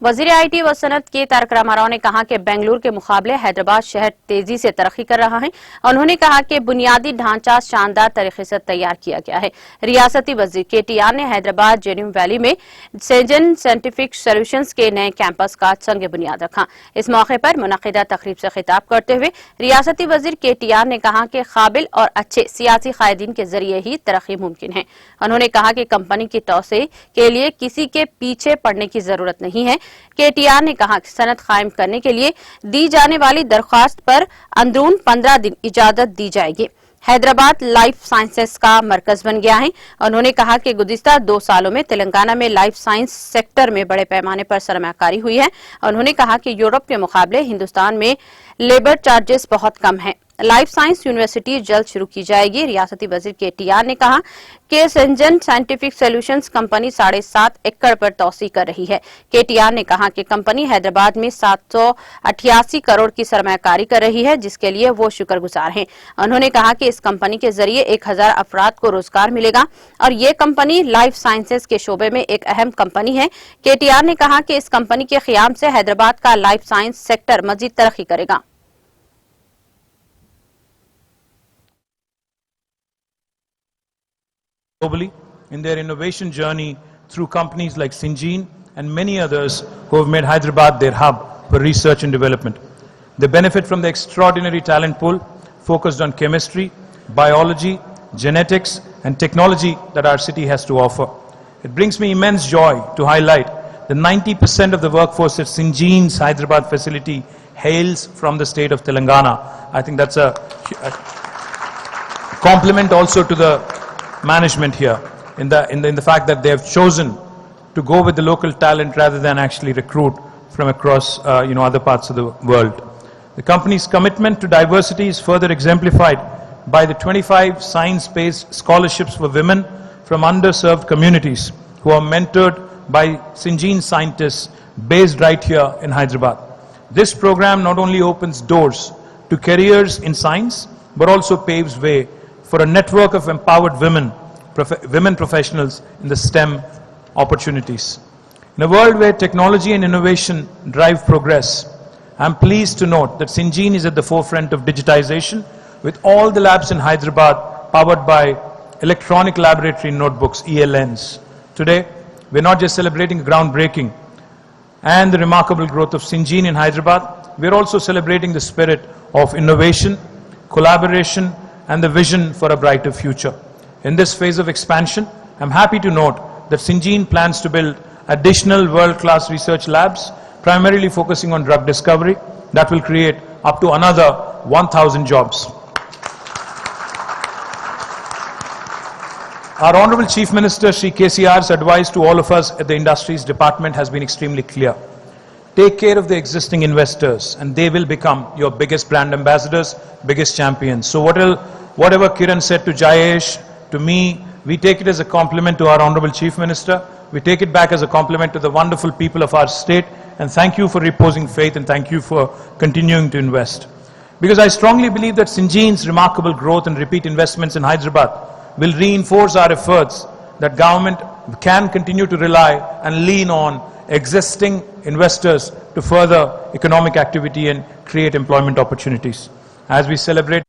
वजीर आईटी व सनत के तारक रामाराव ने कहा कि बेंगलुरु के मुकाबले हैदराबाद शहर तेजी से तरक्की कर रहा है। उन्होंने कहा कि बुनियादी ढांचा शानदार तरीके से तैयार किया गया है। रियासती वजीर KTR ने हैदराबाद जेन्यूम वैली में सेंजन साइंटिफिक सॉल्यूशंस के नए कैंपस का संग बुनियाद रखा। इस मौके पर मुनक्किदा तकरीब से खिताब करते हुए रियासती वजीर KTR ने कहा कि काबिल और अच्छे सियासी कायदीन के जरिए ही तरक्की मुमकिन है। उन्होंने कहा कि कंपनी की तोसे के लिए किसी के पीछे पड़ने की जरूरत नहीं है। KTR ने कहा कि सनत कायम करने के लिए दी जाने वाली दरख्वास्त पर अंदरून 15 दिन इजाजत दी जाएगी। हैदराबाद लाइफ साइंसेस का मरकज बन गया है। उन्होंने कहा कि गुज़िश्ता 2 सालों में तेलंगाना में लाइफ साइंस सेक्टर में बड़े पैमाने पर सरमायाकारी हुई है। उन्होंने कहा कि यूरोप के मुकाबले हिंदुस्तान में लेबर चार्जेस बहुत कम है। लाइफ साइंस यूनिवर्सिटी जल्द शुरू की जाएगी। रियासती वजीर KTR ने कहा कि सिंजन साइंटिफिक सॉल्यूशंस कंपनी 7.5 एकड़ पर तौसी कर रही है। KTR ने कहा कि कंपनी हैदराबाद में 788 करोड़ की सरमायाकारी कर रही है, जिसके लिए वो शुक्रगुजार हैं। उन्होंने कहा कि इस कंपनी के जरिए 1000 अफराद को रोजगार मिलेगा और ये कंपनी लाइफ साइंसेज के शोबे में एक अहम कंपनी है। KTR ने कहा कि इस कंपनी के क़याम से हैदराबाद का लाइफ साइंस सेक्टर मजीद तरक्की करेगा। Globally in their innovation journey through companies like Syngene and many others who have made Hyderabad their hub for research and development. They benefit from the extraordinary talent pool focused on chemistry, biology, genetics and technology that our city has to offer. It brings me immense joy to highlight that 90% of the workforce at Syngene's Hyderabad facility hails from the state of Telangana. I think that's a compliment also to the management here in the fact that they have chosen to go with the local talent rather than actually recruit from across other parts of the world. The company's commitment to diversity is further exemplified by the 25 science-based scholarships for women from underserved communities who are mentored by Syngene scientists based right here in Hyderabad. This program not only opens doors to careers in science but also paves way for a network of empowered women professionals in the STEM opportunities. In a world where technology and innovation drive progress, I am pleased to note that Syngene is at the forefront of digitization with all the labs in Hyderabad powered by electronic laboratory notebooks, ELNs. Today, we are not just celebrating groundbreaking and the remarkable growth of Syngene in Hyderabad, we are also celebrating the spirit of innovation, collaboration and the vision for a brighter future. In this phase of expansion, I am happy to note that Syngene plans to build additional world-class research labs, primarily focusing on drug discovery, that will create up to another 1,000 jobs. Our Honorable Chief Minister, Shri KCR's advice to all of us at the Industries Department has been extremely clear. Take care of the existing investors and they will become your biggest brand ambassadors, biggest champions. So whatever Kiran said to Jayesh, to me, we take it as a compliment to our Honorable Chief Minister. We take it back as a compliment to the wonderful people of our state and thank you for reposing faith and thank you for continuing to invest. Because I strongly believe that Syngene's remarkable growth and repeat investments in Hyderabad will reinforce our efforts that government can continue to rely and lean on existing investors to further economic activity and create employment opportunities. As we celebrate